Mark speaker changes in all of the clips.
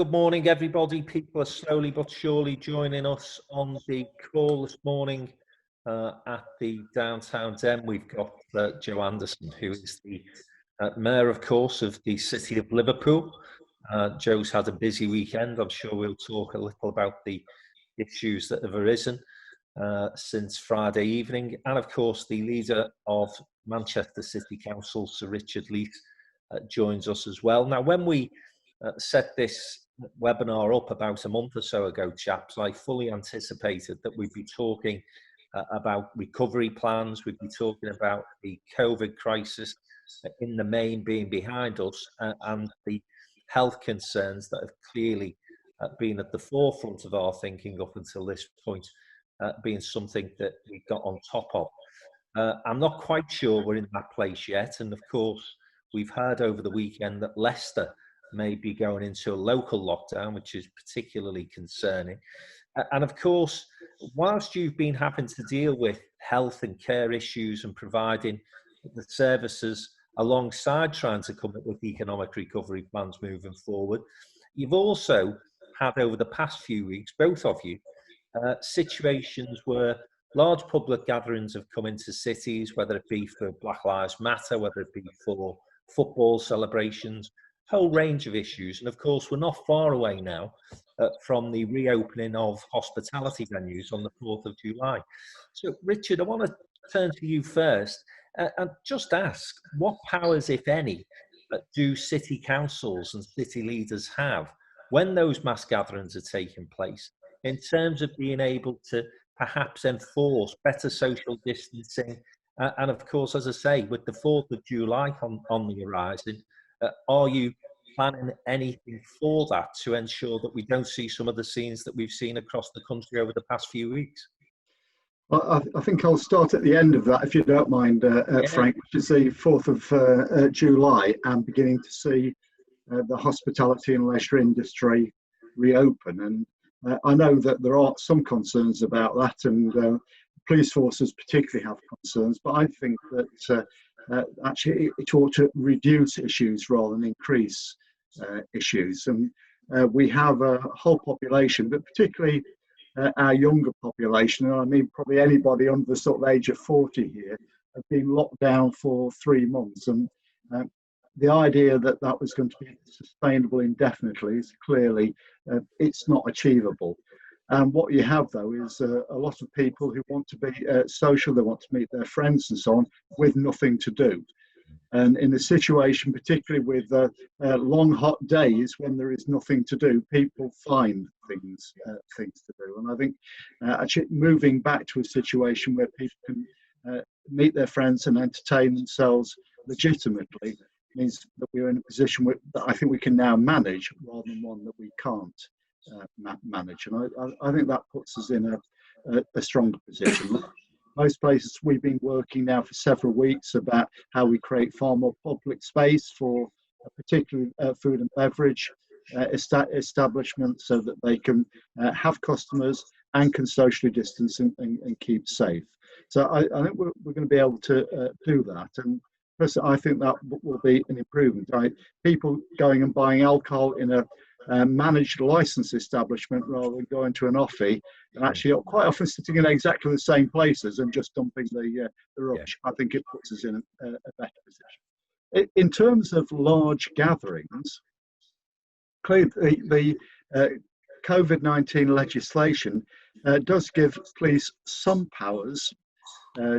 Speaker 1: Good morning, everybody. People are slowly but surely joining us on the call this morning at the downtown den. We've got Joe Anderson, who is the Mayor, of course, of the city of Liverpool. Joe's had a busy weekend. I'm sure we'll talk a little about the issues that have arisen since Friday evening. And, of course, the leader of Manchester City Council, Sir Richard Leese, joins us as well. Now, when we set this webinar up about a month or so ago, chaps, I fully anticipated that we'd be talking about recovery plans, we'd be talking about the COVID crisis in the main being behind us, and the health concerns that have clearly been at the forefront of our thinking up until this point, being something that we got on top of. I'm not quite sure we're in that place yet, and of course we've heard over the weekend that Leicester may be going into a local lockdown, which is particularly concerning. And of course, whilst you've been having to deal with health and care issues and providing the services alongside trying to come up with economic recovery plans moving forward, you've also had over the past few weeks, both of you, situations where large public gatherings have come into cities, whether it be for Black Lives Matter, whether it be for football celebrations, whole range of issues. And of course, we're not far away now from the reopening of hospitality venues on the 4th of July. So, Richard, I want to turn to you first and just ask, what powers, if any, do city councils and city leaders have when those mass gatherings are taking place in terms of being able to perhaps enforce better social distancing? And of course, as I say, with the 4th of July on the horizon, are you planning anything for that to ensure that we don't see some of the scenes that we've seen across the country over the past few weeks?
Speaker 2: Well, I think I'll start at the end of that, if you don't mind, Frank, which is the 4th of July, and beginning to see the hospitality and leisure industry reopen. And I know that there are some concerns about that, and police forces particularly have concerns, but I think that actually it ought to reduce issues rather than increase issues. And we have a whole population, but particularly our younger population, and I mean probably anybody under the sort of age of 40 here, have been locked down for 3 months. And the idea that that was going to be sustainable indefinitely is clearly it's not achievable. And what you have, though, is a lot of people who want to be social, they want to meet their friends and so on, with nothing to do. And in a situation, particularly with long, hot days when there is nothing to do, people find things to do. And I think actually moving back to a situation where people can meet their friends and entertain themselves legitimately means that we're in a position that I think we can now manage rather than one that we can't manage. And I think that puts us in a stronger position. Most places we've been working now for several weeks about how we create far more public space for particularly food and beverage establishments, so that they can have customers and can socially distance and keep safe. So I think we're going to be able to do that. And I think that will be an improvement. People going and buying alcohol in a managed licensed establishment rather than going to an offie, and actually quite often sitting in exactly the same places and just dumping the rubbish. I think it puts us in a better position. In terms of large gatherings, clearly the COVID-19 legislation does give police some powers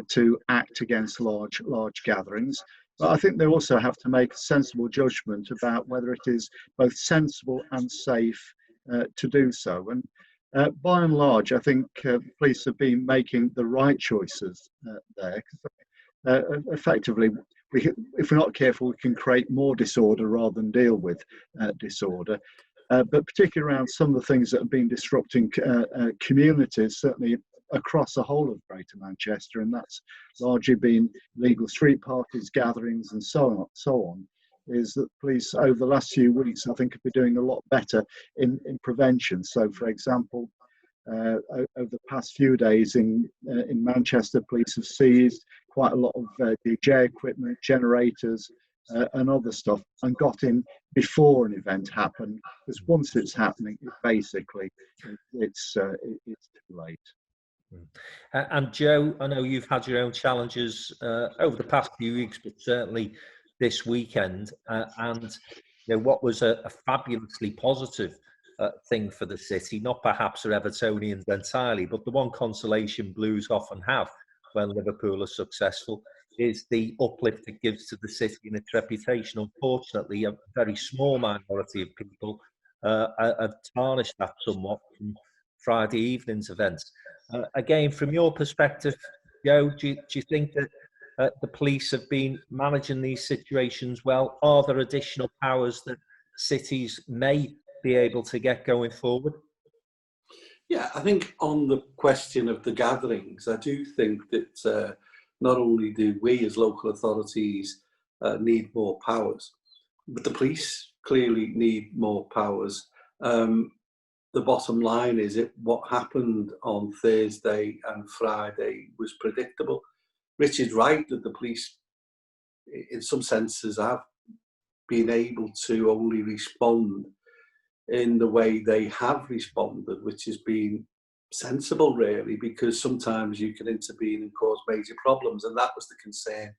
Speaker 2: to act against large gatherings. But I think they also have to make a sensible judgment about whether it is both sensible and safe to do so. And by and large, I think police have been making the right choices there. Effectively, if we're not careful, we can create more disorder rather than deal with disorder. But particularly around some of the things that have been disrupting communities, certainly across the whole of Greater Manchester, and that's largely been legal street parties, gatherings, and so on, is that police over the last few weeks, I think, have been doing a lot better in prevention. So, for example, over the past few days in Manchester, police have seized quite a lot of DJ equipment, generators, and other stuff, and got in before an event happened. Because once it's happening, it's too late.
Speaker 1: And Joe, I know you've had your own challenges over the past few weeks, but certainly this weekend. And what was a fabulously positive thing for the city, not perhaps for Evertonians entirely, but the one consolation Blues often have when Liverpool are successful is the uplift it gives to the city and its reputation. Unfortunately, a very small minority of people have tarnished that somewhat from Friday evening's events. Again, from your perspective, Joe, do you think that the police have been managing these situations well? Are there additional powers that cities may be able to get going forward?
Speaker 3: Yeah, I think on the question of the gatherings, I do think that not only do we as local authorities need more powers, but the police clearly need more powers. The bottom line is what happened on Thursday and Friday was predictable. Richard's right that the police, in some senses, have been able to only respond in the way they have responded, which has been sensible, really, because sometimes you can intervene and cause major problems. And that was the concern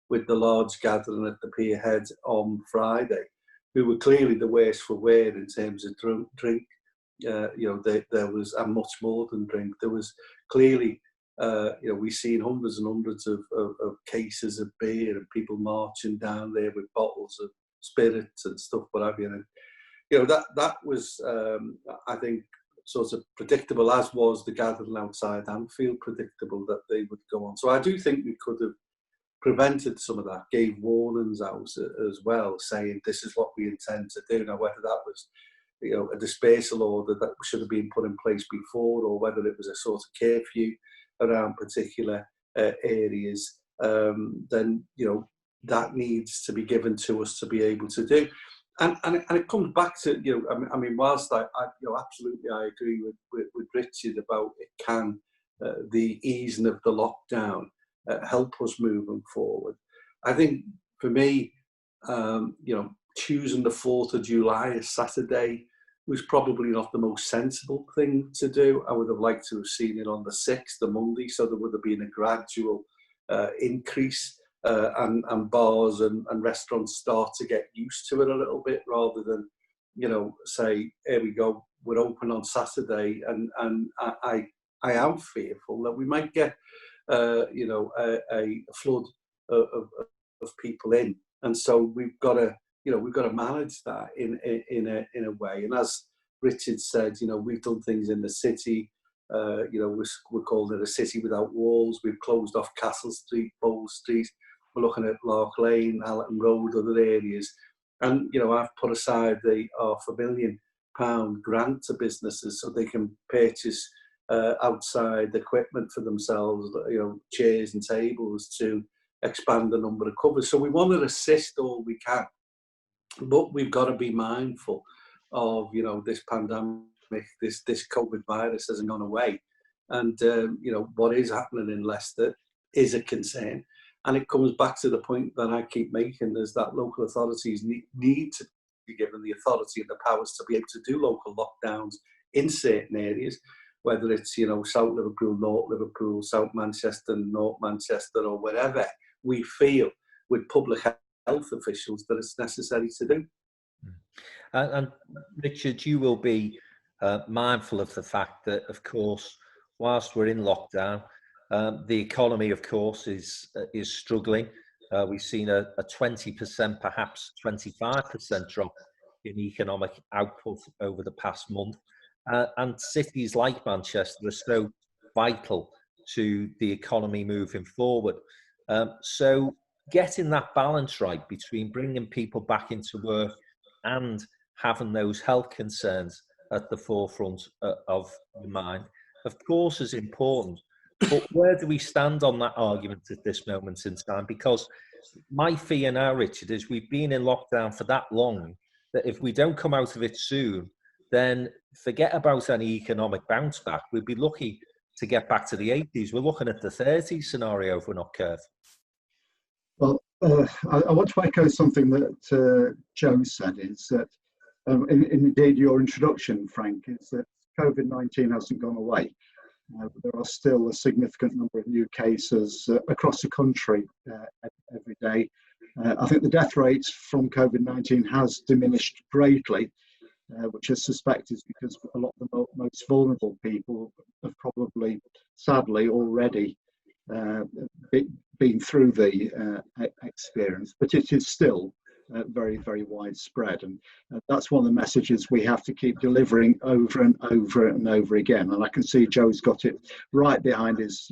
Speaker 3: with the large gathering at the Pierhead on Friday, who were clearly the worst for wear in terms of drink. There was, and much more than drink. There was clearly, we've seen hundreds and hundreds of cases of beer and people marching down there with bottles of spirits and stuff, what have you. And, that was, I think, sort of predictable, as was the gathering outside Anfield predictable that they would go on. So I do think we could have prevented some of that, gave warnings out as well, saying this is what we intend to do. Now, whether that was a dispersal order that should have been put in place before, or whether it was a sort of curfew around particular areas, then that needs to be given to us to be able to do. And it comes back to I mean, whilst I absolutely I agree with Richard about it can the easing of the lockdown help us moving forward. I think for me, choosing the 4th of July as Saturday was probably not the most sensible thing to do. I would have liked to have seen it on the 6th, the Monday, so there would have been a gradual increase and bars and restaurants start to get used to it a little bit, rather than, say, here we go, we're open on Saturday. And I am fearful that we might get, a flood of people in. And so we've got to manage that in a way. And as Richard said, we've done things in the city. We're calling it a city without walls. We've closed off Castle Street, Bowl Street. We're looking at Lark Lane, Allerton Road, other areas. And, I've put aside the £500,000 grant to businesses so they can purchase outside equipment for themselves, chairs and tables to expand the number of covers. So we want to assist all we can. But we've got to be mindful of, this pandemic, this COVID virus hasn't gone away. And, what is happening in Leicester is a concern. And it comes back to the point that I keep making, is that local authorities need to be given the authority and the powers to be able to do local lockdowns in certain areas, whether it's, South Liverpool, North Liverpool, South Manchester, North Manchester, or wherever we feel with public health officials that it's necessary to do.
Speaker 1: And Richard, you will be mindful of the fact that, of course, whilst we're in lockdown, the economy, of course, is struggling. We've seen a 20%, perhaps 25% drop in economic output over the past month. And cities like Manchester are so vital to the economy moving forward. So getting that balance right between bringing people back into work and having those health concerns at the forefront of the mind, of course, is important. But where do we stand on that argument at this moment in time? Because my fear now, Richard, is we've been in lockdown for that long that if we don't come out of it soon, then forget about any economic bounce back. We'd be lucky to get back to the 80s. We're looking at the 30s scenario if we're not careful.
Speaker 2: Well, I want to echo something that Joe said, is that, indeed your introduction, Frank, is that COVID-19 hasn't gone away. There are still a significant number of new cases across the country every day. I think the death rates from COVID-19 has diminished greatly, which I suspect is because a lot of the most vulnerable people have probably, sadly, already been through the experience, but it is still very, very widespread. And that's one of the messages we have to keep delivering over and over and over again. And I can see Joe's got it right behind his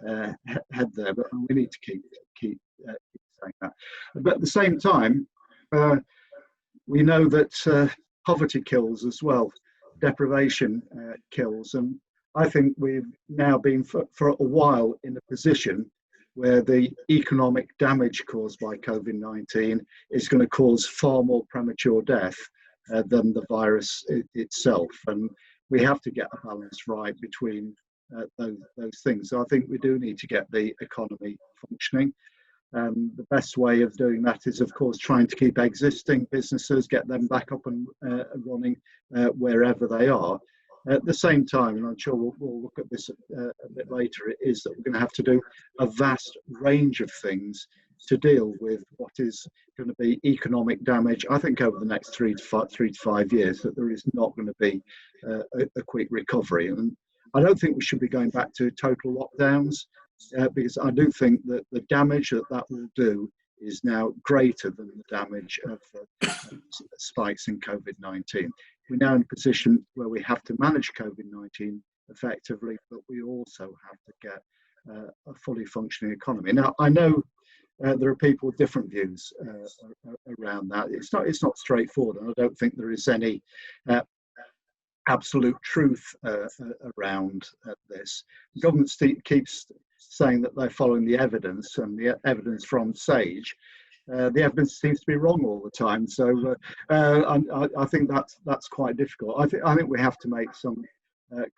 Speaker 2: head there, but we need to keep saying that. But at the same time, we know that poverty kills as well, deprivation kills. And I think we've now been for a while in a position where the economic damage caused by COVID-19 is going to cause far more premature death than the virus itself. And we have to get a balance right between those things. So I think we do need to get the economy functioning. The best way of doing that is, of course, trying to keep existing businesses, get them back up and running wherever they are. At the same time, and I'm sure we'll look at this a bit later, is that we're going to have to do a vast range of things to deal with what is going to be economic damage. I think over the next 3 to 5 years that there is not going to be a quick recovery. And I don't think we should be going back to total lockdowns, because I do think that the damage that will do is now greater than the damage of spikes in COVID-19. We're now in a position where we have to manage COVID-19 effectively, but we also have to get a fully functioning economy. Now, I know there are people with different views around that. It's not straightforward, and I don't think there is any absolute truth around this. The government keeps saying that they're following the evidence, and the evidence from SAGE. The evidence seems to be wrong all the time, so I think that's quite difficult. I think we have to make some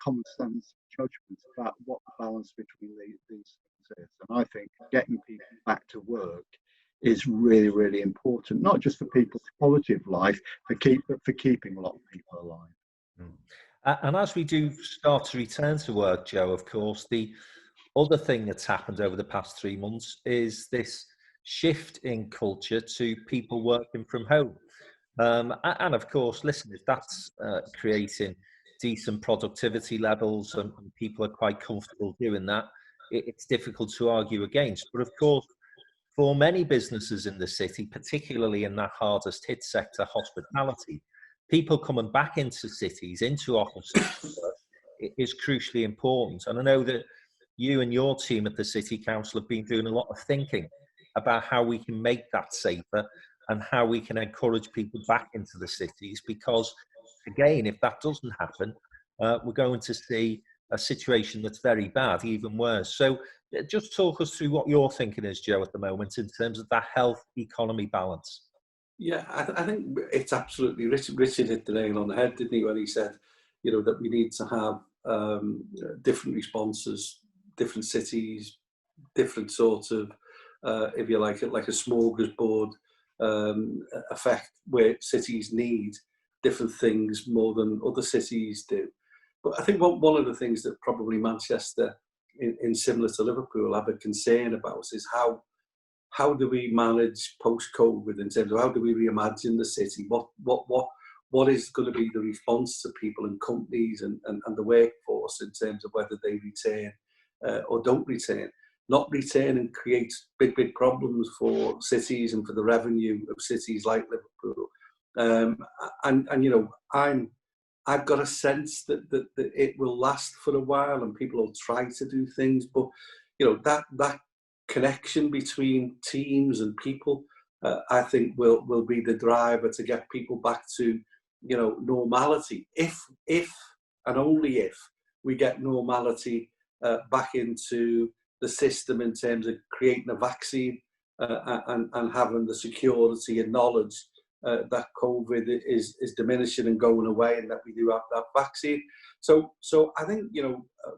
Speaker 2: common sense judgments about what the balance between these things is. And I think getting people back to work is really, really important, not just for people's quality of life, but for keeping a lot of people alive.
Speaker 1: And as we do start to return to work, Joe, of course, the other thing that's happened over the past 3 months is this shift in culture to people working from home. And of course, listen, if that's creating decent productivity levels and people are quite comfortable doing that, it's difficult to argue against. But of course, for many businesses in the city, particularly in that hardest hit sector, hospitality, people coming back into cities, into offices, is crucially important. And I know that you and your team at the City Council have been doing a lot of thinking about how we can make that safer and how we can encourage people back into the cities, because again, if that doesn't happen, we're going to see a situation that's very bad, even worse. So just talk us through what your thinking is, Joe, at the moment in terms of that health economy balance.
Speaker 3: Yeah, I think it's absolutely, Richard hit the nail on the head, didn't he, when he said, that we need to have different responses, different cities, different sorts of, if you like it, like a smorgasbord effect, where cities need different things more than other cities do. But I think one of the things that probably Manchester, in similar to Liverpool, have a concern about is how do we manage post-COVID in terms of how do we reimagine the city? What is going to be the response to people and companies and the workforce in terms of whether they return or don't return? Not returning creates big problems for cities and for the revenue of cities like Liverpool. I've got a sense that it will last for a while and people will try to do things, but that connection between teams and people, I think will be the driver to get people back to normality. If and only if we get normality back into the system in terms of creating a vaccine and having the security and knowledge that COVID is diminishing and going away, and that we do have that vaccine. So I think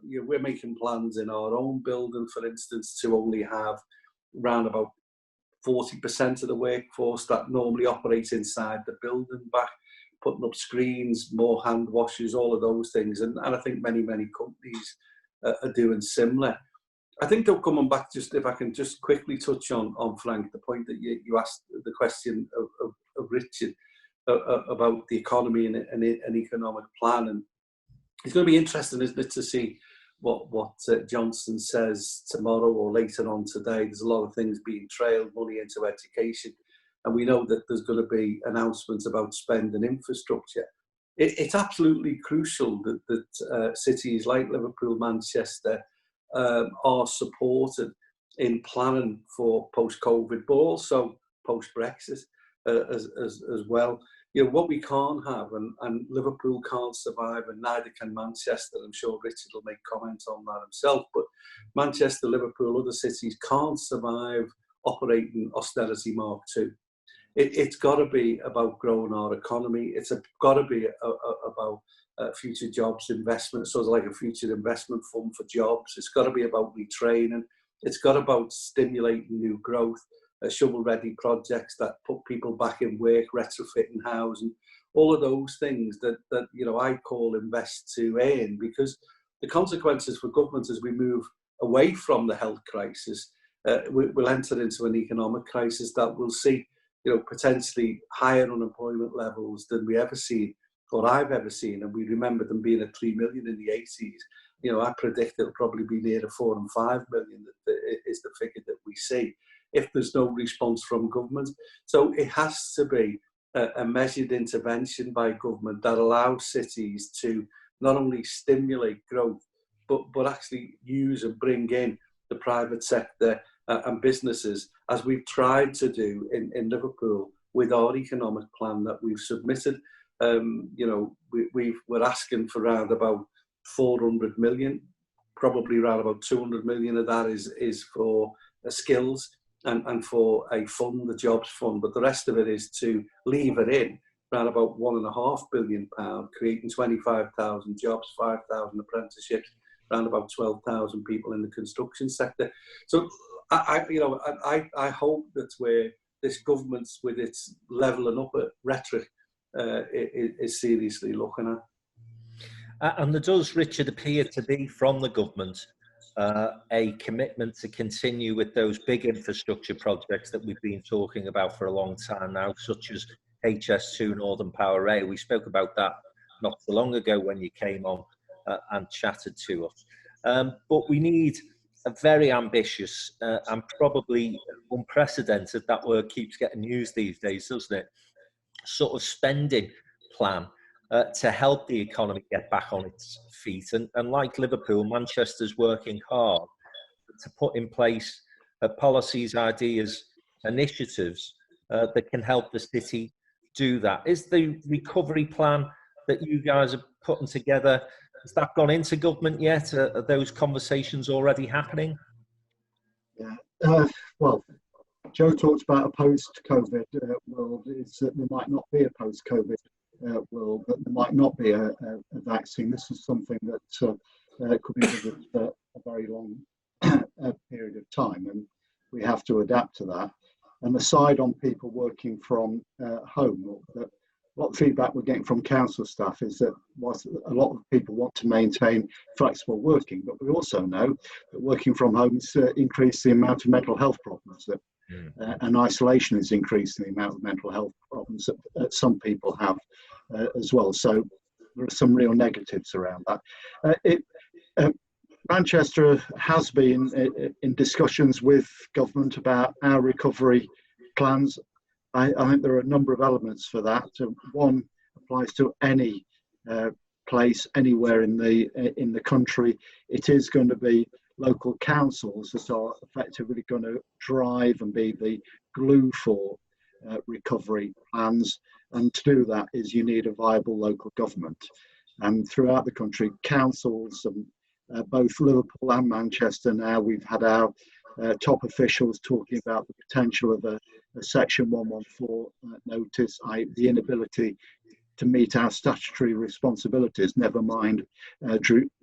Speaker 3: we're making plans in our own building, for instance, to only have round about 40% of the workforce that normally operates inside the building back, putting up screens, more hand washes, all of those things. And I think many companies are doing similar. I think they're coming back, just if I can just quickly touch on Frank, the point that you asked, the question of Richard about the economy and an economic plan. And it's going to be interesting, isn't it, to see what Johnson says tomorrow or later on today. There's a lot of things being trailed, money into education. And we know that there's going to be announcements about spending infrastructure. It's absolutely crucial that cities like Liverpool, Manchester are supported in planning for post-COVID, but also post-Brexit as well. You know, what we can't have, and Liverpool can't survive, and neither can Manchester. I'm sure Richard will make comments on that himself, but Manchester, Liverpool, other cities can't survive operating austerity Mark II. It's got to be about growing our economy. It's got to be about future jobs, investment, sort of like a future investment fund for jobs. It's got to be about retraining. It's got about stimulating new growth, shovel-ready projects that put people back in work, retrofitting housing, all of those things that you know, I call invest to earn, because the consequences for government as we move away from the health crisis, we'll enter into an economic crisis that will see, you know, potentially higher unemployment levels than we ever seen, or I've ever seen. And we remember them being at 3 million in the 80s. You know, I predict it'll probably be near to 4 and 5 million that is the figure that we see if there's no response from government. So it has to be a measured intervention by government that allows cities to not only stimulate growth, but actually use and bring in the private sector and businesses, as we've tried to do in Liverpool with our economic plan that we've submitted. You know, we're asking for around about 400 million, probably around about 200 million of that is for skills and for a fund, the jobs fund, but the rest of it is to lever in around about £1.5 billion, creating 25,000 jobs, 5,000 apprenticeships, around about 12,000 people in the construction sector. So I hope that's where this government, with its levelling up rhetoric, is seriously looking at.
Speaker 1: And there does, Richard, appear to be from the government a commitment to continue with those big infrastructure projects that we've been talking about for a long time now, such as HS2 Northern Powerhouse. We spoke about that not so long ago when you came on and chatted to us. But we need a very ambitious and probably unprecedented, that word keeps getting used these days, doesn't it, sort of spending plan to help the economy get back on its feet. And like Liverpool, Manchester's working hard to put in place policies, ideas, initiatives that can help the city do that. Is the recovery plan that you guys are putting together, has that gone into government yet? Are those conversations already happening?
Speaker 2: Yeah. Well, Joe talked about a post-COVID world. It's that there might not be a post-COVID world, but there might not be a vaccine. This is something that could be with a very long period of time, and we have to adapt to that. And aside on people working from home, a lot of feedback we're getting from council staff is that whilst a lot of people want to maintain flexible working, but we also know that working from home has increased the amount of mental health problems that and isolation has increased the amount of mental health problems that some people have as well. So there are some real negatives around that. Manchester has been in discussions with government about our recovery plans. I think there are a number of elements for that. One applies to any place anywhere in the country. It is going to be local councils that are effectively going to drive and be the glue for recovery plans. And to do that is you need a viable local government. And throughout the country, councils, both Liverpool and Manchester now, we've had our top officials talking about the potential of a Section 114 notice, the inability to meet our statutory responsibilities, never mind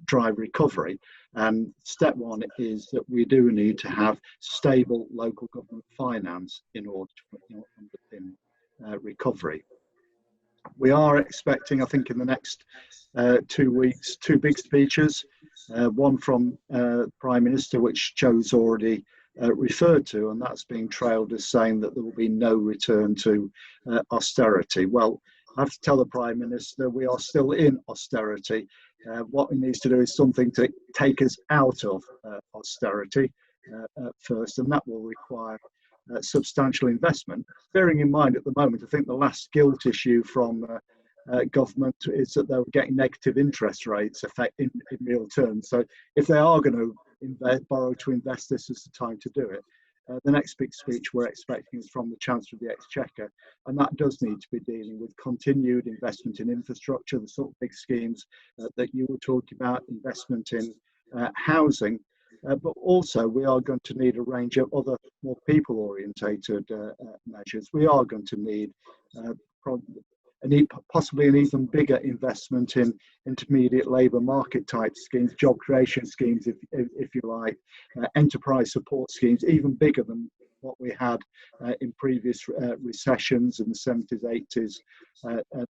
Speaker 2: drive recovery. And step one is that we do need to have stable local government finance in order to underpin recovery. We are expecting, I think, in the next 2 weeks, two big speeches, one from Prime Minister, which Joe's already referred to, and that's being trailed as saying that there will be no return to austerity. Well, I have to tell the Prime Minister we are still in austerity. What he needs to do is something to take us out of austerity first, and that will require substantial investment. Bearing in mind at the moment, I think the last gilt issue from government is that they were getting negative interest rates in real terms. So if they are going to borrow to invest, this is the time to do it. The next big speech we're expecting is from the Chancellor of the Exchequer, and that does need to be dealing with continued investment in infrastructure, the sort of big schemes that you were talking about, investment in housing, but also we are going to need a range of other more people-orientated measures. We are going to need possibly an even bigger investment in intermediate labour market type schemes, job creation schemes, if you like, enterprise support schemes, even bigger than what we had in previous recessions in the 70s, 80s,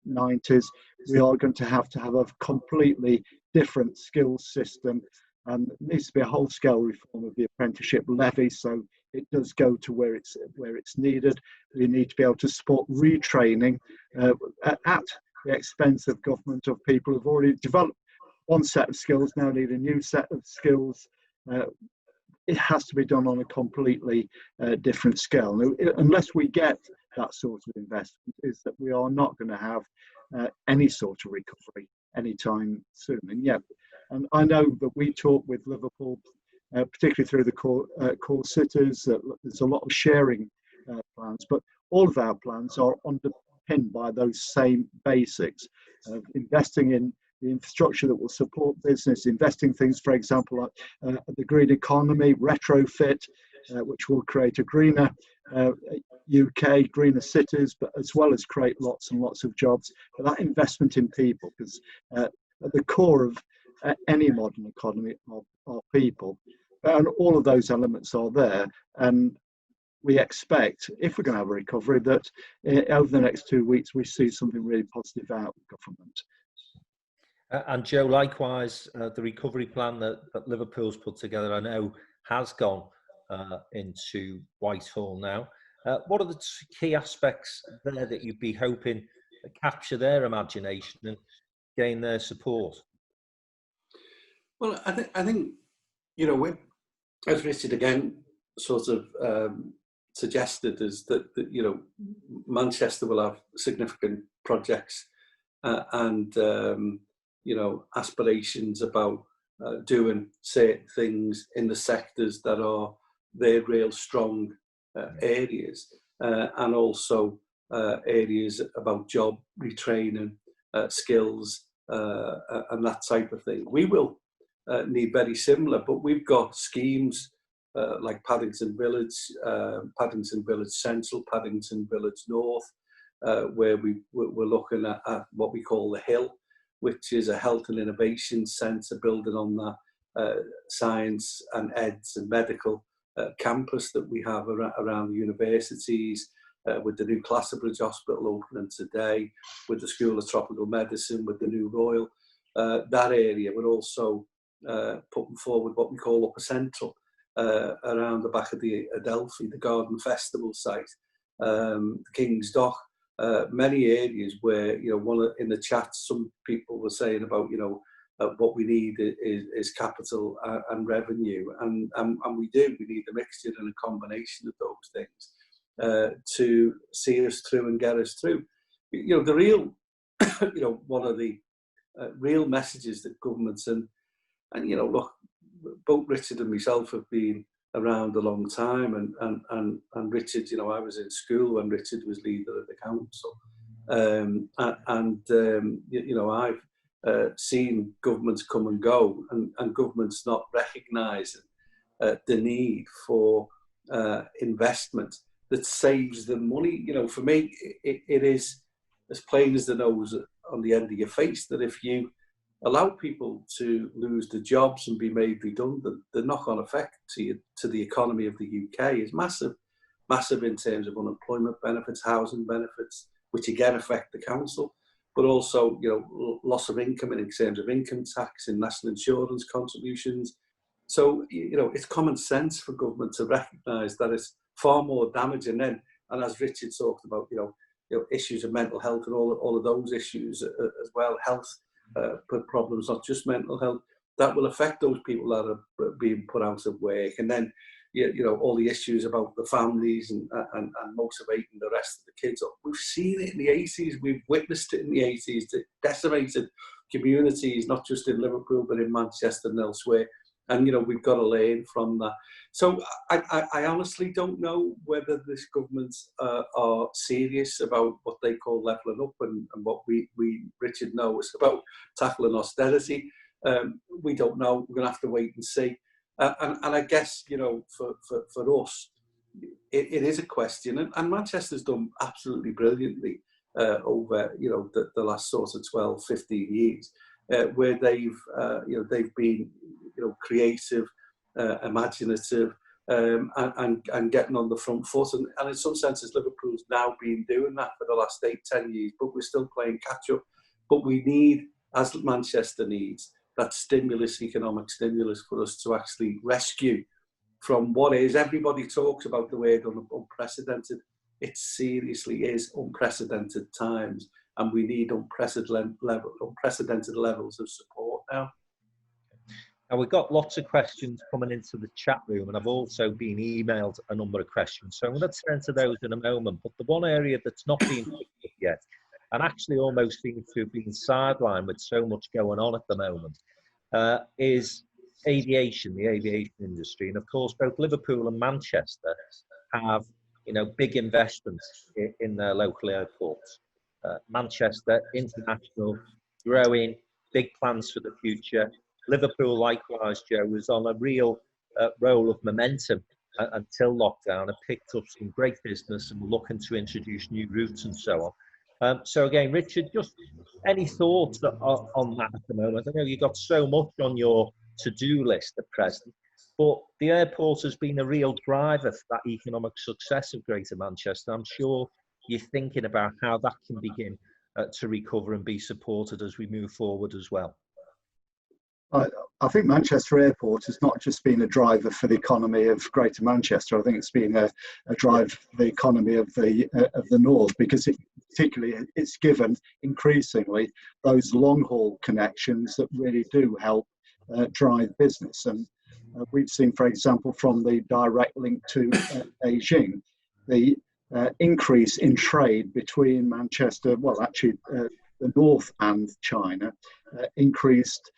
Speaker 2: 90s. We are going to have a completely different skills system, and there needs to be a whole-scale reform of the apprenticeship levy, so it does go to where it's needed. We need to be able to support retraining at the expense of government, of people who've already developed one set of skills, now need a new set of skills. It has to be done on a completely different scale. Unless we get that sort of investment, is that we are not going to have any sort of recovery anytime soon. And yet, and I know that we talk with Liverpool, particularly through the core cities, there's a lot of sharing plans, but all of our plans are underpinned by those same basics of investing in the infrastructure that will support business, investing things, for example, like the green economy, retrofit, which will create a greener UK, greener cities, but as well as create lots and lots of jobs. But that investment in people, because at the core of any modern economy are people, and all of those elements are there. And we expect, if we're going to have a recovery, that over the next 2 weeks we see something really positive out of government.
Speaker 1: And Joe, likewise, the recovery plan that Liverpool's put together, I know, has gone into Whitehall now. What are the key aspects there that you'd be hoping to capture their imagination and gain their support?
Speaker 3: Well, I think you know, as Richard again sort of suggested, is that you know, Manchester will have significant projects and you know, aspirations about doing certain things in the sectors that are their real strong areas, and also areas about job retraining, skills, and that type of thing. We will need very similar, but we've got schemes like Paddington Village Central, Paddington Village North, where we're looking at what we call the Hill, which is a health and innovation centre building on that science and eds and medical campus that we have around the universities, with the new Classerbridge Hospital opening today, with the School of Tropical Medicine, with the new Royal, that area. We're also putting forward what we call Upper Central, around the back of the Adelphi, the Garden Festival site, the King's Dock, many areas where, you know, in the chat, some people were saying about, you know, what we need is capital and revenue, and we need a mixture and a combination of those things to see us through and get us through. You know, the real, you know, one of the real messages that governments and you know, look, both Richard and myself have been around a long time, and Richard, you know, I was in school when Richard was leader of the council, you know, I've seen governments come and go, and governments not recognising the need for investment that saves them money. You know, for me, it is as plain as the nose on the end of your face that if you allow people to lose their jobs and be made redundant, the knock-on effect to the economy of the UK is massive, massive in terms of unemployment benefits, housing benefits, which again affect the council, but also, you know, loss of income in terms of income tax and national insurance contributions. So, you know, it's common sense for government to recognise that it's far more damaging then. And as Richard talked about, you know, issues of mental health and all of those issues as well, health problems, not just mental health, that will affect those people that are being put out of work. And then, you know, all the issues about the families and motivating the rest of the kids. We've seen it in the 80s, we've witnessed it in the 80s, that decimated communities, not just in Liverpool, but in Manchester and elsewhere. And, you know, we've got to learn from that. So I honestly don't know whether this government are serious about what they call levelling up and what we Richard, know is about tackling austerity. We don't know. We're going to have to wait and see. And I guess, you know, for us, it is a question. And Manchester's done absolutely brilliantly over, you know, the last sort of 12, 15 years, where they've been, you know, creative, imaginative, and getting on the front foot. And in some senses, Liverpool's now been doing that for the last 8, 10 years, but we're still playing catch up. But we need, as Manchester needs, that stimulus, economic stimulus, for us to actually rescue from what is, everybody talks about the word unprecedented. It seriously is unprecedented times, and we need unprecedented levels of support now.
Speaker 1: Now, we've got lots of questions coming into the chat room, and I've also been emailed a number of questions. So I'm going to turn to those in a moment. But the one area that's not been picked up yet, and actually almost seems to have been sidelined with so much going on at the moment, is aviation, the aviation industry. And of course, both Liverpool and Manchester have, you know, big investments in their local airports. Manchester, international, growing, big plans for the future. Liverpool, likewise, Joe, was on a real roll of momentum until lockdown and picked up some great business and were looking to introduce new routes and so on. So again, Richard, just any thoughts on that at the moment? I know you've got so much on your to-do list at present, but the airport has been a real driver for that economic success of Greater Manchester. I'm sure you're thinking about how that can begin to recover and be supported as we move forward as well.
Speaker 2: I think Manchester Airport has not just been a driver for the economy of Greater Manchester. I think it's been a drive for the economy of the North, because it's given increasingly those long haul connections that really do help drive business. And we've seen, for example, from the direct link to Beijing, the increase in trade between Manchester, the North and China, increased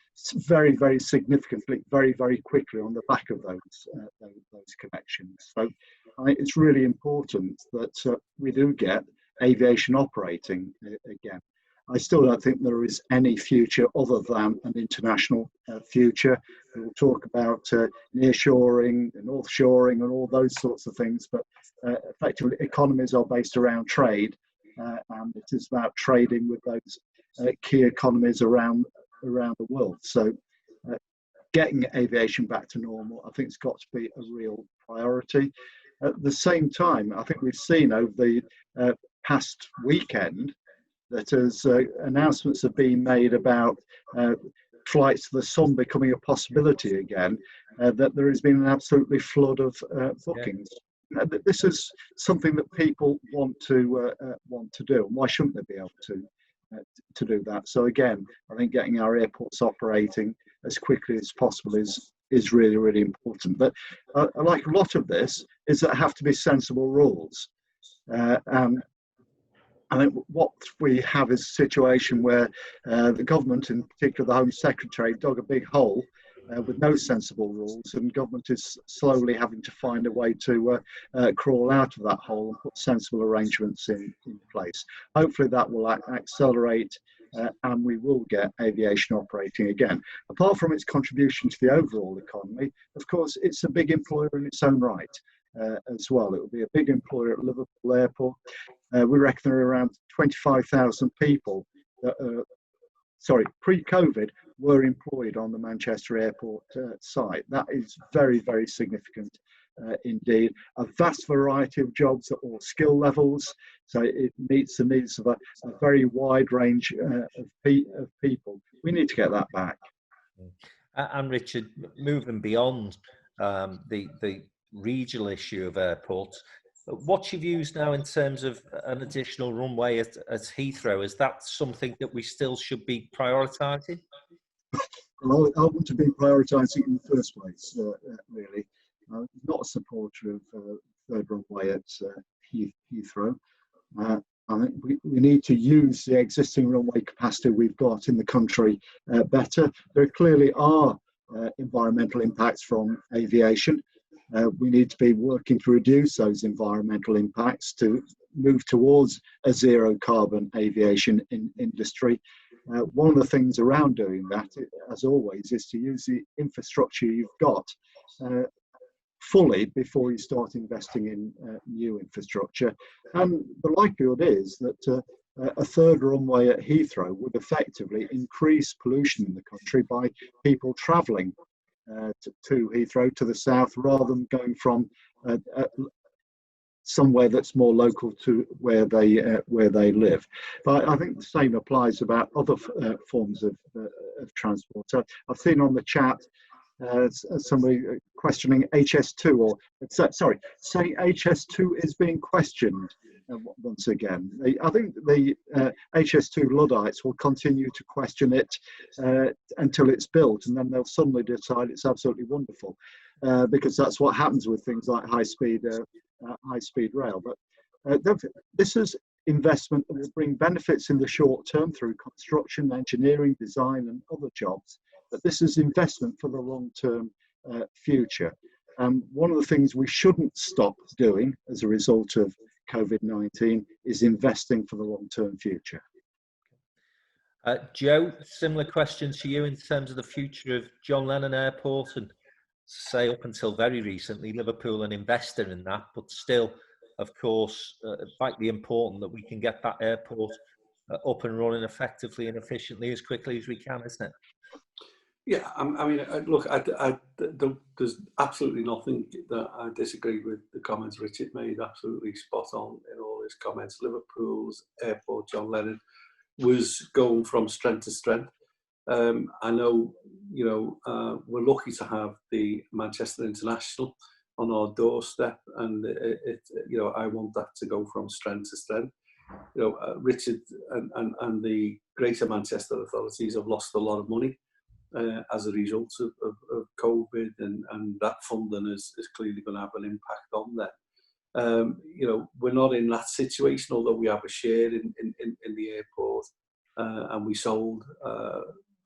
Speaker 2: very, very significantly, very, very quickly on the back of those connections. So I think it's really important that we do get aviation operating again. I still don't think there is any future other than an international future. We'll talk about nearshoring and offshoring and all those sorts of things, but effectively economies are based around trade, and it is about trading with those key economies around the world. So getting aviation back to normal, I think, it's got to be a real priority. At the same time, I think we've seen over the past weekend that as announcements have been made about flights to the sun becoming a possibility again, that there has been an absolutely flood of bookings. This is something that people want to do, and why shouldn't they be able to do that? So again, I think getting our airports operating as quickly as possible is really, really important. But like a lot of this, is that have to be sensible rules. And I think what we have is a situation where the government, in particular the Home Secretary, dug a big hole with no sensible rules, and government is slowly having to find a way to crawl out of that hole and put sensible arrangements in place. Hopefully that will accelerate and we will get aviation operating again. Apart from its contribution to the overall economy, of course, it's a big employer in its own right as well. It will be a big employer at Liverpool Airport. We reckon there are around 25,000 people that are pre-COVID, were employed on the Manchester Airport site. That is very, very significant indeed. A vast variety of jobs at all skill levels, so it meets the needs of a very wide range of people. We need to get that back.
Speaker 1: And Richard, moving beyond the regional issue of airports, what's your views now in terms of an additional runway at Heathrow? Is that something that we still should be prioritising?
Speaker 2: Well, I want to be prioritising in the first place, really. I'm not a supporter of third runway at Heathrow. I think we need to use the existing runway capacity we've got in the country better. There clearly are environmental impacts from aviation. We need to be working to reduce those environmental impacts to move towards a zero carbon aviation industry. One of the things around doing that, as always, is to use the infrastructure you've got fully before you start investing in new infrastructure. And the likelihood is that a third runway at Heathrow would effectively increase pollution in the country by people travelling to Heathrow to the south, rather than going from somewhere that's more local to where they live. But I think the same applies about other forms of transport. So I've seen on the chat somebody questioning HS2, or sorry, saying HS2 is being questioned once again. I think the HS2 Luddites will continue to question it until it's built, and then they'll suddenly decide it's absolutely wonderful, because that's what happens with things like high-speed rail. But this is investment that will bring benefits in the short term through construction, engineering, design, and other jobs. But this is investment for the long-term future. One of the things we shouldn't stop doing as a result of COVID-19 is investing for the long-term future.
Speaker 1: Joe, similar question to you in terms of the future of John Lennon Airport, and say up until very recently, Liverpool an investor in that, but still, of course, vitally important that we can get that airport up and running effectively and efficiently as quickly as we can, isn't it?
Speaker 3: Yeah, I mean, look, there's absolutely nothing that I disagree with the comments Richard made. Absolutely spot on in all his comments. Liverpool's airport, John Lennon, was going from strength to strength. I know, we're lucky to have the Manchester International on our doorstep, and I want that to go from strength to strength. Richard and the Greater Manchester authorities have lost a lot of money as a result of COVID, and that funding is clearly going to have an impact on them. We're not in that situation, although we have a share in the airport, and we sold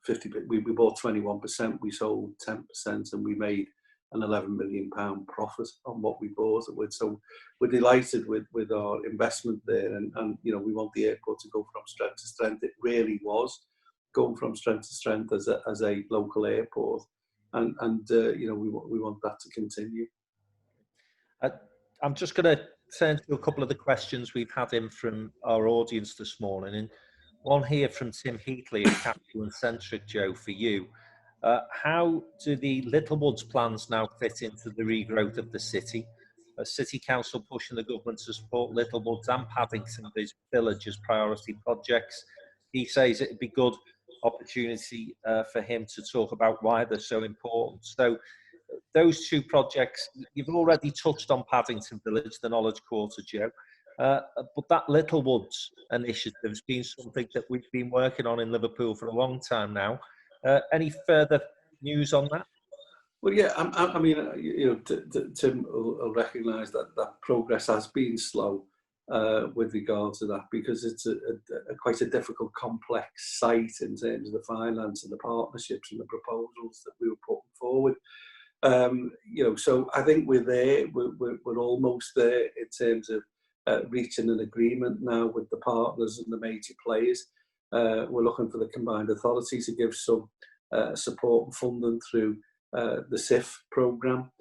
Speaker 3: 50. We bought 21%, we sold 10%, and we made an £11 million profit on what we bought it with. So we're delighted with our investment there, and we want the airport to go from strength to strength. It really was going from strength to strength as a local airport, and we want that to continue.
Speaker 1: I'm just going to turn to a couple of the questions we've had in from our audience this morning, and one here from Tim Heatley at Capital and Centric. Joe, for you, how do the Littlewoods plans now fit into the regrowth of the city? A city council pushing the government to support Littlewoods and Paddington Village as priority projects. He says it'd be good opportunity for him to talk about why they're so important. So those two projects, you've already touched on Paddington Village, the Knowledge Quarter, Joe, but that Littlewoods initiative has been something that we've been working on in Liverpool for a long time now. Any further news on that?
Speaker 3: Well, yeah, I mean, Tim will recognise that progress has been slow with regard to that, because it's a quite a difficult, complex site in terms of the finance and the partnerships and the proposals that we were putting forward. So I think we're there. We're almost there in terms of reaching an agreement now with the partners and the major players. We're looking for the combined authority to give some support and funding through the SIF programme.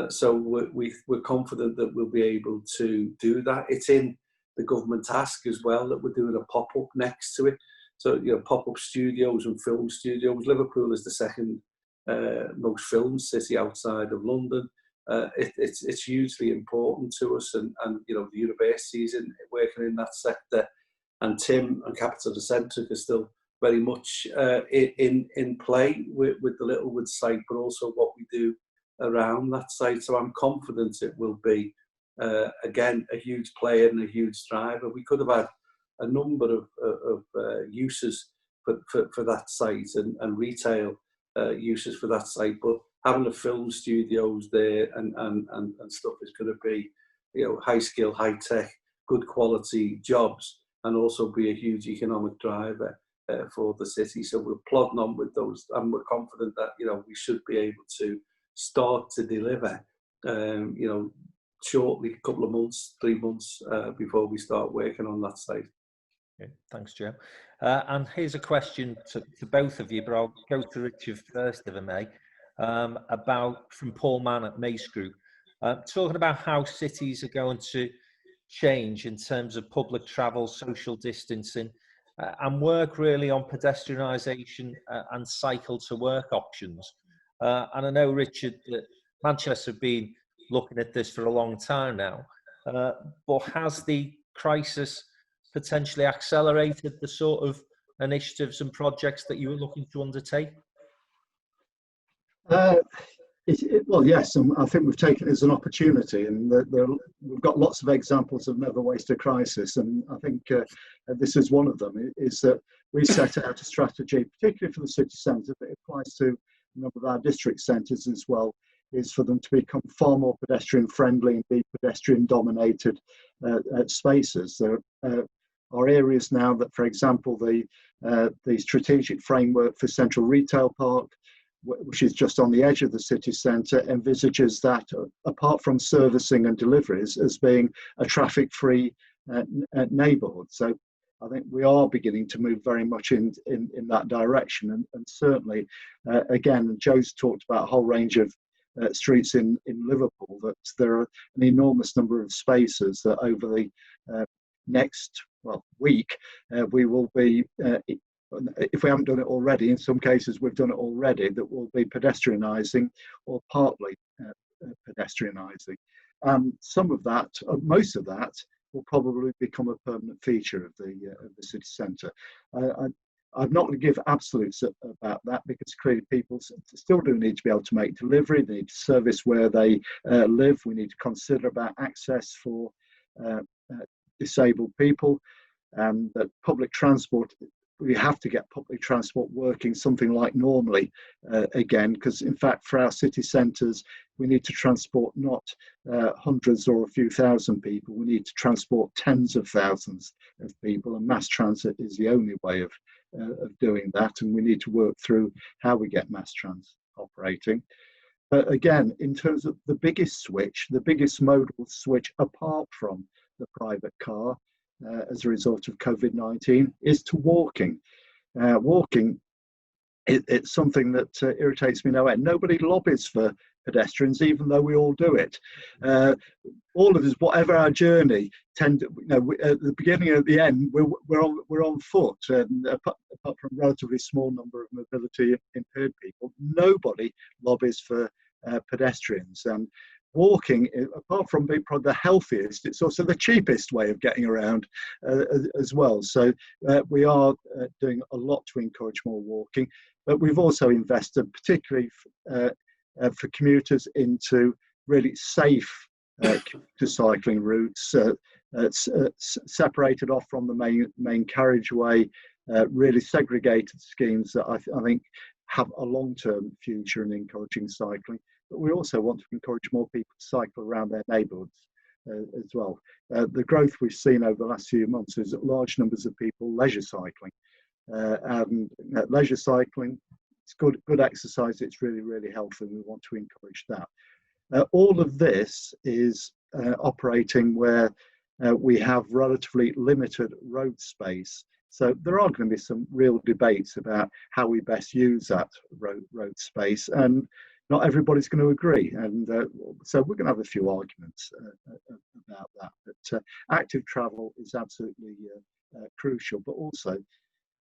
Speaker 3: So we're confident that we'll be able to do that. It's in the government task as well that we're doing a pop-up next to it. So, pop-up studios and film studios. Liverpool is the second most filmed city outside of London. It's hugely important to us, and the universities working in that sector, and Tim and Capital Centric are still very much in play with the Littlewood site, but also what we do around that site. So I'm confident it will be again a huge player and a huge driver. We could have had a number of uses for that site, and retail uses for that site, but having the film studios there and stuff is going to be, high skill, high tech, good quality jobs, and also be a huge economic driver for the city. So we're plodding on with those, and we're confident that we should be able to start to deliver shortly, a couple of months, 3 months before we start working on that site.
Speaker 1: Okay, thanks, Joe. And here's a question to both of you, but I'll go to Richard first, if I may, from Paul Mann at Mace Group, talking about how cities are going to change in terms of public travel, social distancing, and work really on pedestrianisation and cycle to work options. And I know, Richard, that Manchester have been looking at this for a long time now, but has the crisis potentially accelerated the sort of initiatives and projects that you were looking to undertake?
Speaker 2: Well, yes, and I think we've taken it as an opportunity, and we've got lots of examples of never waste a crisis, and I think this is one of them, is that we set out a strategy, particularly for the city centre, but it applies to a number of our district centres as well, is for them to become far more pedestrian friendly and be pedestrian dominated spaces. There are areas now that, for example, the strategic framework for Central Retail Park, which is just on the edge of the city centre, envisages that, apart from servicing and deliveries, as being a traffic-free neighbourhood. So I think we are beginning to move very much in that direction, and certainly, again, Joe's talked about a whole range of streets in Liverpool, that there are an enormous number of spaces that over the next week we will be, if we haven't done it already, in some cases we've done it already, that will be pedestrianising or partly pedestrianising. Some of that, most of that, will probably become a permanent feature of the city centre. I'm not going to give absolutes about that, because clearly people still do need to be able to make delivery, they need to service where they live, we need to consider about access for disabled people, that public transport, we have to get public transport working something like normally again, because in fact for our city centres we need to transport not hundreds or a few thousand people, we need to transport tens of thousands of people, and mass transit is the only way of doing that, and we need to work through how we get mass transit operating. But again, in terms of the biggest switch, the biggest modal switch apart from the private car as a result of COVID-19 is to walking. Walking, it's something that irritates me no end. Nobody lobbies for pedestrians, even though we all do it. All of us, whatever our journey, at the beginning and at the end, we're on foot. And apart from a relatively small number of mobility impaired people, nobody lobbies for pedestrians. And walking, apart from being probably the healthiest, it's also the cheapest way of getting around as well. So we are doing a lot to encourage more walking, but we've also invested, particularly for commuters, into really safe commuter cycling routes, separated off from the main carriageway, really segregated schemes that I think have a long-term future in encouraging cycling. But we also want to encourage more people to cycle around their neighbourhoods as well. The growth we've seen over the last few months is that large numbers of people leisure cycling. And leisure cycling, it's good exercise, it's really, really healthy, and we want to encourage that. All of this is operating where we have relatively limited road space. So there are going to be some real debates about how we best use that road space, and not everybody's going to agree, and so we're going to have a few arguments about that. But active travel is absolutely crucial, but also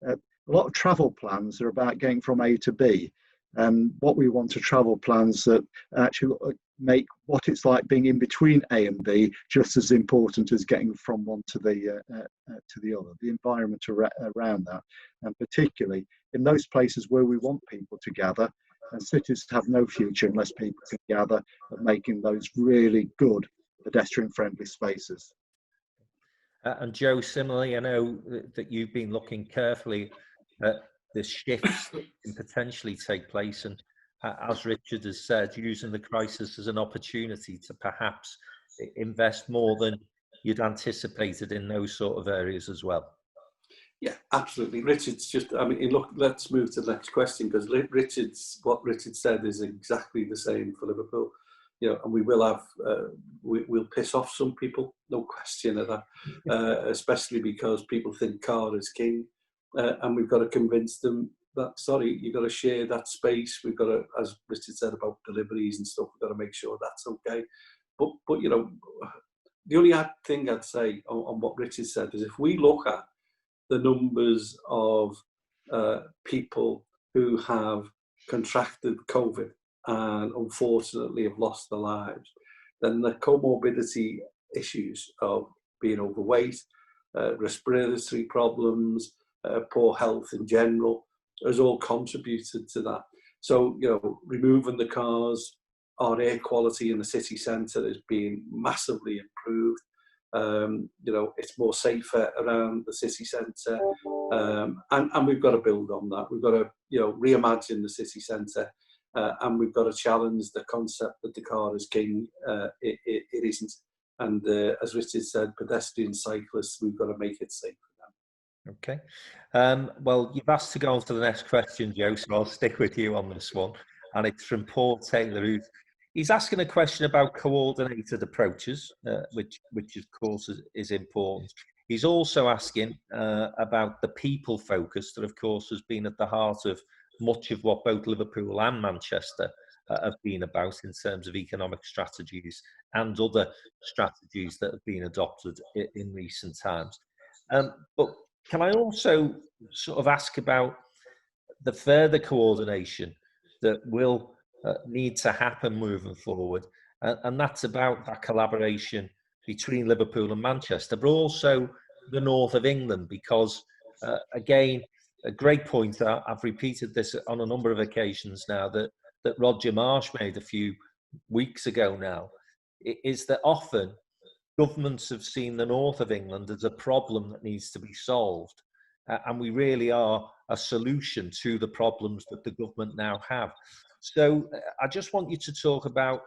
Speaker 2: a lot of travel plans are about getting from A to B. And what we want are travel plans that actually make what it's like being in between A and B just as important as getting from one to the other. The environment around that, and particularly in those places where we want people to gather. And cities have no future unless people can gather, at making those really good pedestrian-friendly spaces.
Speaker 1: And Joe, similarly, I know that you've been looking carefully at the shifts that can potentially take place, and as Richard has said, using the crisis as an opportunity to perhaps invest more than you'd anticipated in those sort of areas as well.
Speaker 3: Yeah, absolutely. Richard's just, I mean, look, let's move to the next question, because what Richard said is exactly the same for Liverpool. You know, and we will have, we'll piss off some people, no question of that, especially because people think car is king, and we've got to convince them that, sorry, you've got to share that space. We've got to, as Richard said about deliveries and stuff, we've got to make sure that's okay. But you know, the only thing I'd say on what Richard said is, if we look at the numbers of people who have contracted COVID and unfortunately have lost their lives, then the comorbidity issues of being overweight, respiratory problems, poor health in general, has all contributed to that. So, you know, removing the cars, our air quality in the city centre is being massively improved. You know, it's more safer around the city centre, and we've got to build on that. We've got to, you know, reimagine the city centre, and we've got to challenge the concept that the car is king. It isn't. And as Richard said, pedestrian cyclists, we've got to make it safe for them.
Speaker 1: Okay. Well, you've asked to go on to the next question, Joe, so I'll stick with you on this one. And it's from Paul Taylor, he's asking a question about coordinated approaches, which of course is important. He's also asking about the people focus that, of course, has been at the heart of much of what both Liverpool and Manchester have been about in terms of economic strategies and other strategies that have been adopted in recent times. But can I also sort of ask about the further coordination that will need to happen moving forward, and that's about that collaboration between Liverpool and Manchester, but also the north of England, because again, a great point, I've repeated this on a number of occasions now, that Roger Marsh made a few weeks ago now, is that often governments have seen the north of England as a problem that needs to be solved, and we really are a solution to the problems that the government now have. So I just want you to talk about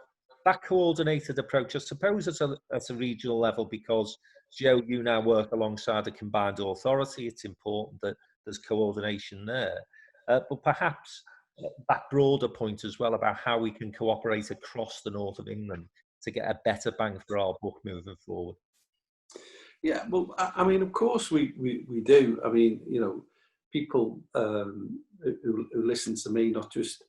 Speaker 1: that coordinated approach, I suppose at a regional level, because, Joe, you now work alongside a combined authority. It's important that there's coordination there. But perhaps that broader point as well about how we can cooperate across the north of England to get a better bang for our buck moving forward.
Speaker 3: Yeah, well, I mean, of course we do. I mean, you know, people who listen to me, not just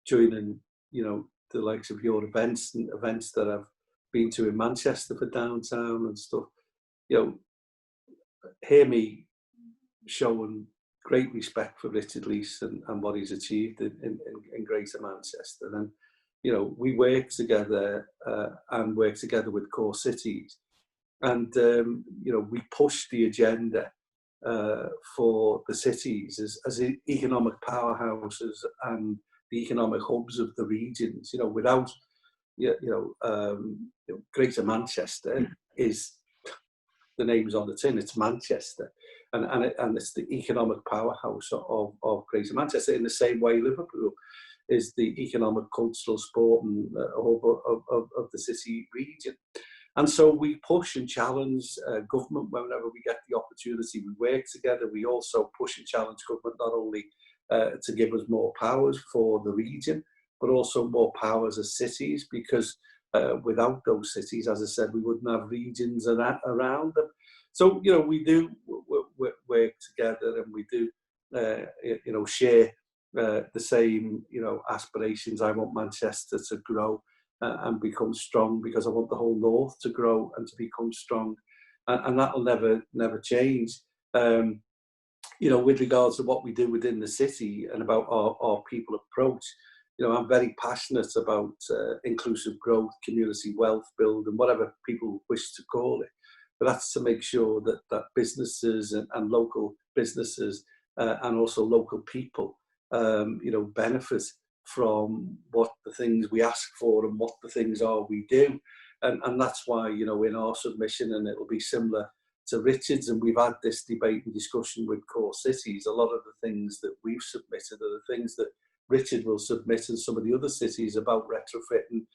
Speaker 3: joining, you know, the likes of your events and events that I've been to in Manchester for downtown and stuff, you know, hear me showing great respect for Richard Leese and what he's achieved in Greater Manchester. And, you know, we work together and work together with core cities. And, you know, we push the agenda for the cities as economic powerhouses and the economic hubs of the regions. You know, without, Greater Manchester is, the name's on the tin, it's Manchester. And it's the economic powerhouse of Greater Manchester, in the same way Liverpool is the economic, cultural, sport and hub of the city region. And so we push and challenge government whenever we get the opportunity. We work together. We also push and challenge government not only to give us more powers for the region, but also more powers as cities, because without those cities, as I said, we wouldn't have regions around them. So, you know, we do work together, and we do, you know, share the same, you know, aspirations. I want Manchester to grow and become strong, because I want the whole north to grow and to become strong, and that'll never change. You with regards to what we do within the city and about our people approach, I'm very passionate about inclusive growth, community wealth building, whatever people wish to call it. But that's to make sure that businesses and local businesses and also local people, benefit from what the things we ask for and what the things are we do. And that's why, in our submission, and it'll be similar to Richard's, and we've had this debate and discussion with core cities, a lot of the things that we've submitted are the things that Richard will submit in some of the other cities about retrofitting.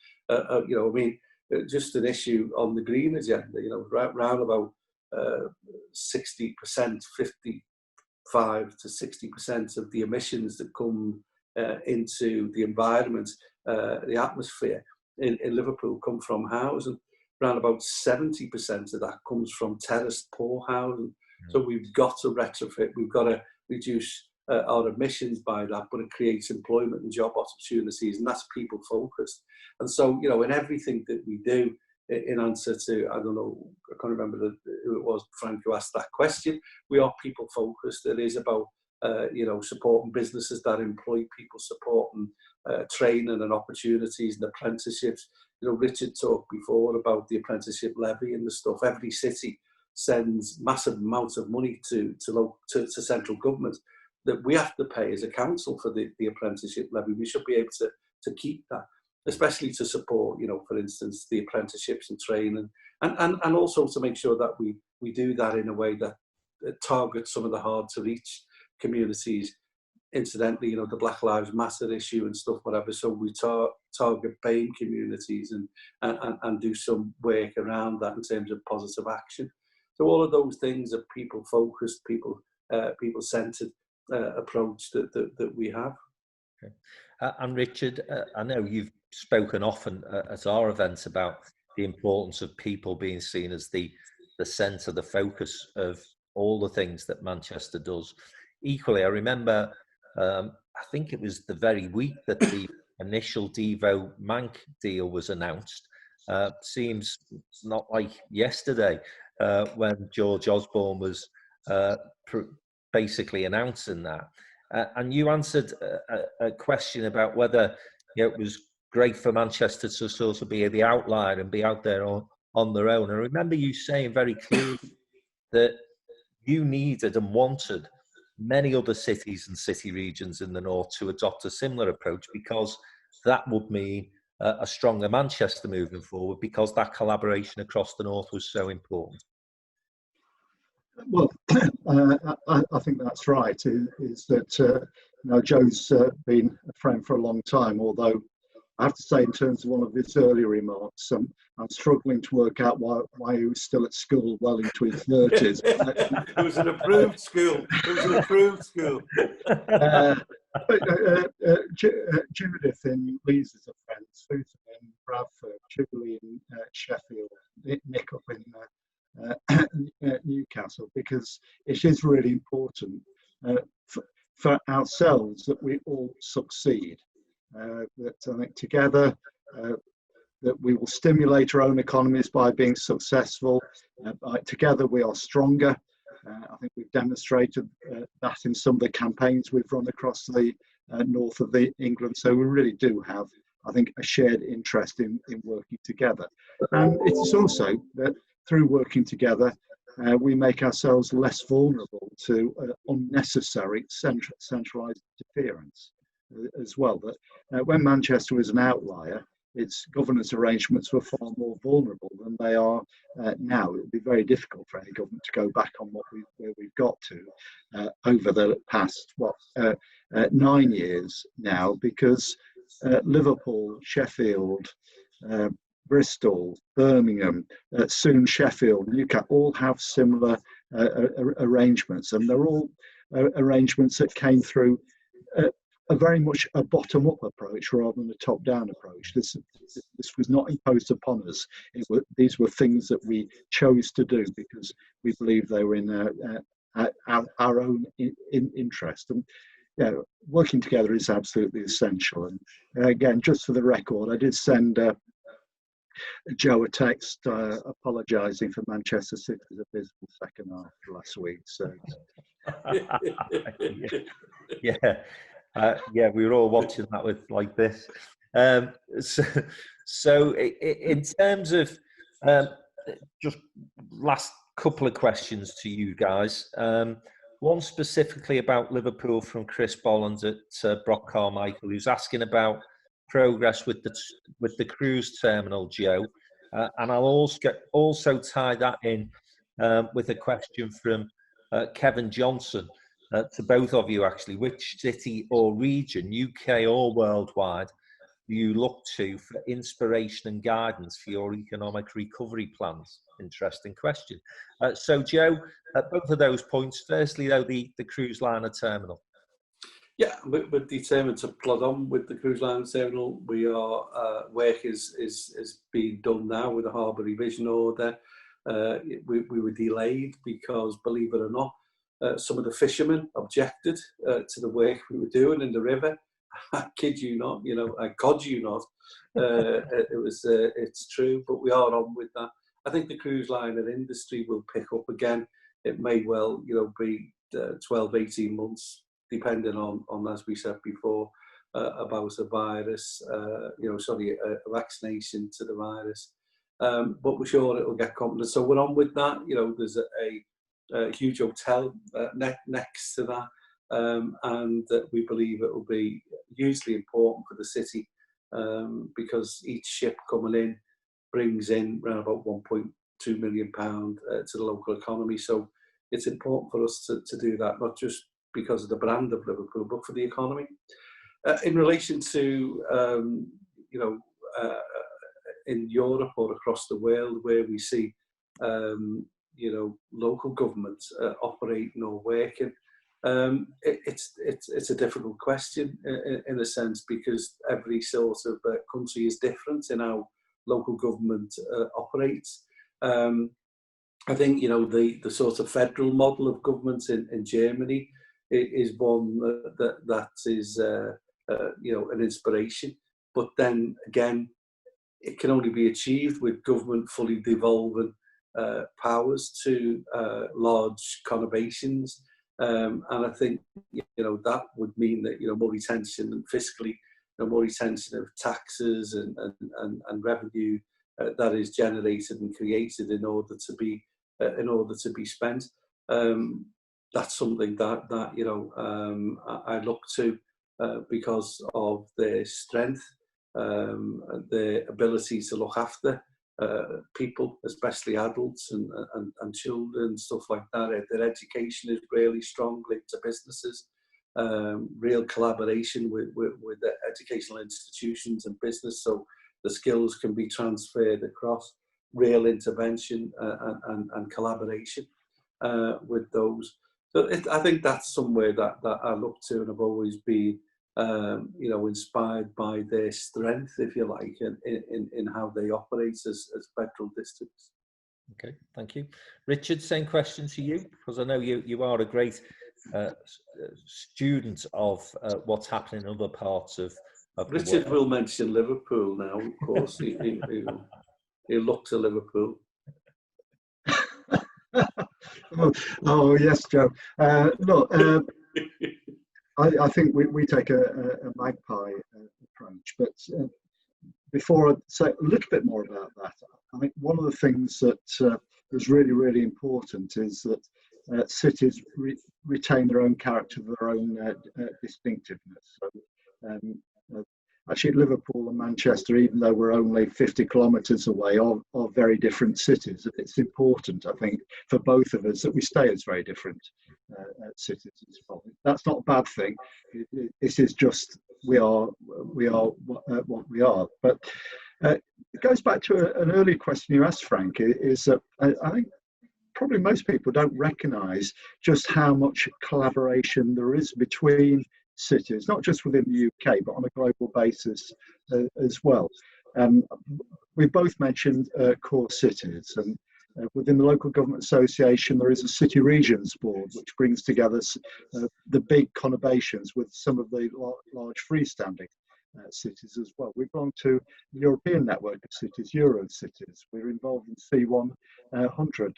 Speaker 3: Just an issue on the green agenda, round about 60%, 55 to 60% of the emissions that come into the environment, the atmosphere in Liverpool come from housing. Around about 70% of that comes from terraced poor housing. So we've got to retrofit, we've got to reduce our emissions by that, but it creates employment and job opportunities, and that's people focused. And so, in everything that we do, in answer to, I don't know, I can't remember who it was, Frank, who asked that question, we are people focused. It is about, supporting businesses that employ people, supporting training and opportunities and apprenticeships. Richard talked before about the apprenticeship levy and the stuff. Every city sends massive amounts of money to central government that we have to pay as a council for the apprenticeship levy. We should be able to keep that, especially to support, for instance, the apprenticeships and training, and also to make sure that we do that in a way that targets some of the hard to reach communities. Incidentally, the Black Lives Matter issue and stuff, whatever. So we target BAME communities and do some work around that in terms of positive action. So all of those things are people focused, people centered approach that we have.
Speaker 1: Okay. And Richard, I know you've spoken often at our events about the importance of people being seen as the centre, the focus of all the things that Manchester does. Equally, I remember, I think it was the very week that the initial Devo Manc deal was announced. Seems not like yesterday when George Osborne was basically announcing that. And you answered a question about whether it was great for Manchester to sort of be the outlier and be out there on their own. I remember you saying very clearly that you needed and wanted many other cities and city regions in the north to adopt a similar approach, because that would mean a stronger Manchester moving forward, because that collaboration across the north was so important.
Speaker 2: Well, I think that's right, is that Joe's been a friend for a long time, although I have to say, in terms of one of his earlier remarks, I'm struggling to work out why he was still at school well into his 30s.
Speaker 3: It was an approved school.
Speaker 2: Judith in Leese is a friend, Susan in Bradford, Julie in Sheffield, Nick up in Newcastle, because it is really important for ourselves that we all succeed. That I think together that we will stimulate our own economies by being successful. Together we are stronger. I think we've demonstrated that in some of the campaigns we've run across the north of England. So we really do have, I think, a shared interest in working together. And it's also that through working together, we make ourselves less vulnerable to unnecessary centralised interference as well. That when Manchester was an outlier, its governance arrangements were far more vulnerable than they are now. It would be very difficult for any government to go back on where we've got to over the past 9 years now, because Liverpool, Sheffield, Bristol, Birmingham, soon Sheffield, Newcastle, all have similar arrangements, and they're all arrangements that came through a very much a bottom-up approach rather than a top-down approach. This was not imposed upon us. These were things that we chose to do because we believed they were in our own interest. And working together is absolutely essential. And again, just for the record, I did send Joe a text apologising for Manchester City's abysmal second half last week. So
Speaker 1: Yeah, we were all watching that with like this. So in terms of just last couple of questions to you guys. One specifically about Liverpool from Chris Bolland at Brock Carmichael, who's asking about progress with the cruise terminal, Joe. And I'll also tie that in with a question from Kevin Johnson to both of you, actually. Which city or region, UK or worldwide, do you look to for inspiration and guidance for your economic recovery plans? Interesting question. So, Joe, both of those points. Firstly, though, the cruise liner terminal.
Speaker 3: Yeah, we're determined to plod on with the cruise liner terminal. We are work is being done now with the harbour revision order. We were delayed because, believe it or not, some of the fishermen objected to the work we were doing in the river. I kid you not, I cod you not. It's true, but we are on with that. I think the cruise liner industry will pick up again. It may well, be 12, 18 months, depending on, as we said before, about a virus, a vaccination to the virus. But we're sure it will get confidence. So we're on with that. There's a huge hotel next to that. And we believe it will be hugely important for the city because each ship coming in brings in around about £1.2 million to the local economy. So it's important for us to do that, not just because of the brand of Liverpool, but for the economy. In relation to, in Europe or across the world where we see, local governments operating or working, it's a difficult question in a sense because every sort of country is different in how local government operates. I think the sort of federal model of government in Germany is one that is an inspiration, but then again it can only be achieved with government fully devolving powers to large conurbations. And I think that would mean that more retention and fiscally, more retention of taxes and revenue that is generated and created in order to be spent. That's something that I look to because of their strength, their ability to look after people, especially adults and children, stuff like that. Their education is really strong, linked to businesses, real collaboration with the educational institutions and business, so the skills can be transferred across, real intervention and collaboration with those. So I think that's somewhere that I look to, and I've always been inspired by their strength, if you like, in how they operate as federal districts.
Speaker 1: Okay, thank you. Richard, same question to you, because I know you are a great student of what's happening in other parts of
Speaker 3: Richard will mention Liverpool now, of course. He'll look to Liverpool.
Speaker 2: Oh yes, Joe. Look, I think we take a magpie approach, but before I say a little bit more about that, I think one of the things that is really, really important is that cities retain their own character, their own distinctiveness. So, actually, Liverpool and Manchester, even though we're only 50 kilometres away, are very different cities. It's important, I think, for both of us that we stay as very different cities as well. That's not a bad thing. This is just we are what we are. But it goes back to an earlier question you asked, Frank. Is that I think probably most people don't recognise just how much collaboration there is between cities, not just within the UK, but on a global basis as well. We both mentioned core cities, and within the Local Government Association, there is a City Regions Board, which brings together the big conurbations with some of the large freestanding cities as well. We belong to the European network of cities, Euro cities. We're involved in C100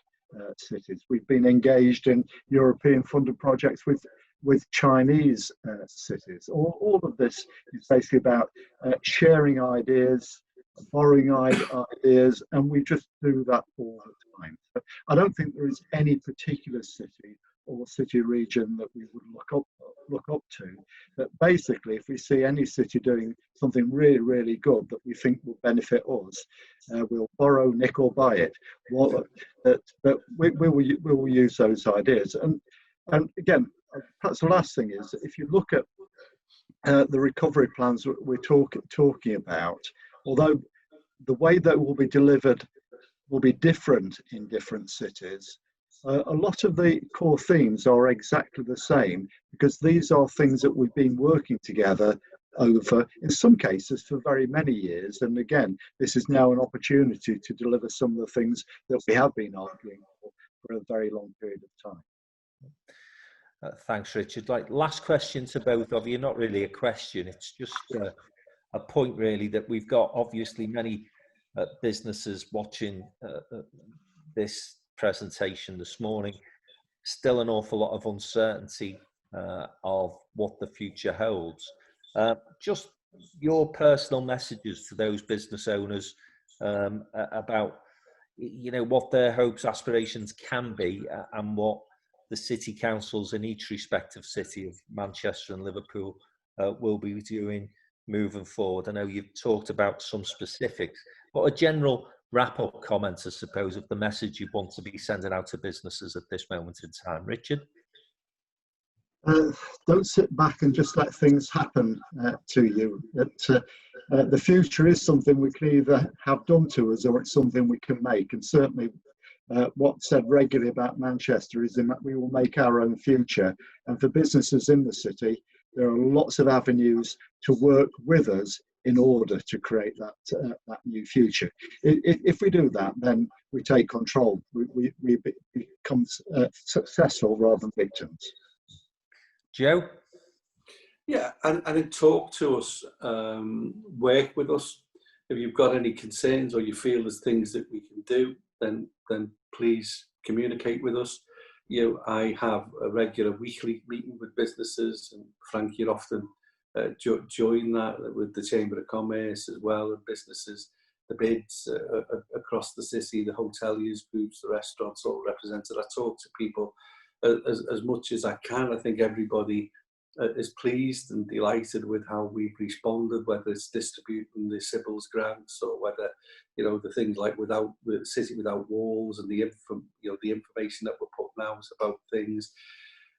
Speaker 2: cities. We've been engaged in European funded projects with Chinese cities. All of this is basically about sharing ideas, borrowing ideas, and we just do that all the time. So I don't think there is any particular city or city region that we would look up to. But basically, if we see any city doing something really, really good that we think will benefit us, we'll borrow, nick, or buy it. But we will use those ideas. And again, perhaps the last thing is, if you look at the recovery plans that we're talking about, although the way that will be delivered will be different in different cities, a lot of the core themes are exactly the same, because these are things that we've been working together over, in some cases, for very many years. And again, this is now an opportunity to deliver some of the things that we have been arguing for a very long period of time.
Speaker 1: Thanks, Richard. Last question to both of you, not really a question, it's just a point really, that we've got obviously many businesses watching this presentation this morning. Still an awful lot of uncertainty of what the future holds. Just your personal messages to those business owners about, what their hopes, aspirations can be, and what the city councils in each respective city of Manchester and Liverpool will be doing moving forward. I know you've talked about some specifics, but a general wrap-up comment, I suppose, of the message you want to be sending out to businesses at this moment in time. Richard?
Speaker 2: Don't sit back and just let things happen to you. The future is something we can either have done to us, or it's something we can make. And certainly what's said regularly about Manchester is that we will make our own future. And for businesses in the city, there are lots of avenues to work with us in order to create that new future. If we do that, then we take control. We become successful rather than victims.
Speaker 1: Joe?
Speaker 3: Yeah, and talk to us, work with us. If you've got any concerns or you feel there's things that we can do, then please communicate with us. I have a regular weekly meeting with businesses, and Frank, you're often join that with the Chamber of Commerce as well, and businesses, the bids across the city, the hoteliers groups, the restaurants, all represented. I talk to people as much as I can. I think everybody is pleased and delighted with how we've responded, whether it's distributing the Sybil's grants, or whether the things like the City Without Walls, and the information that we're putting out about things.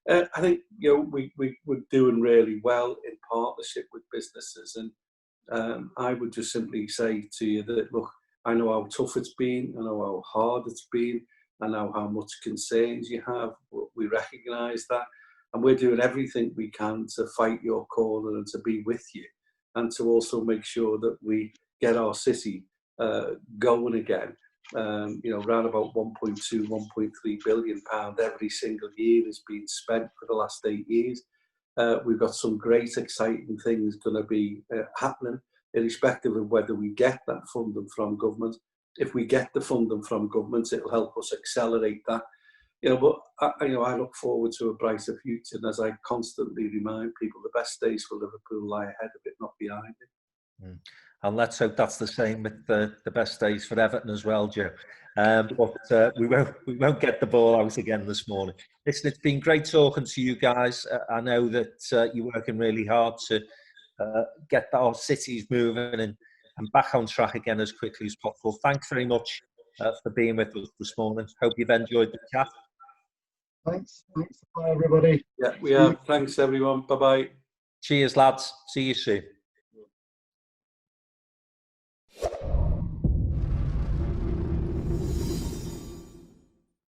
Speaker 3: I think we're doing really well in partnership with businesses, and I would just simply say to you that, look, I know how tough it's been, I know how hard it's been, I know how much concerns you have. We recognise that, and we're doing everything we can to fight your corner and to be with you, and to also make sure that we get our city going again. Around about 1.2, 1.3 billion pound every single year has been spent for the last 8 years. We've got some great, exciting things going to be happening, irrespective of whether we get that funding from government. If we get the funding from government, it'll help us accelerate that. But I look forward to a brighter future, and as I constantly remind people, the best days for Liverpool lie ahead of it, not behind it.
Speaker 1: And let's hope that's the same with the best days for Everton as well, Joe. But we won't get the ball out again this morning. Listen, it's been great talking to you guys. I know that you're working really hard to get our cities moving and back on track again as quickly as possible. Thanks very much for being with us this morning. Hope you've enjoyed the chat.
Speaker 2: Thanks. Bye, everybody.
Speaker 3: Yeah, we have. Thanks, everyone. Bye-bye.
Speaker 1: Cheers, lads. See you soon.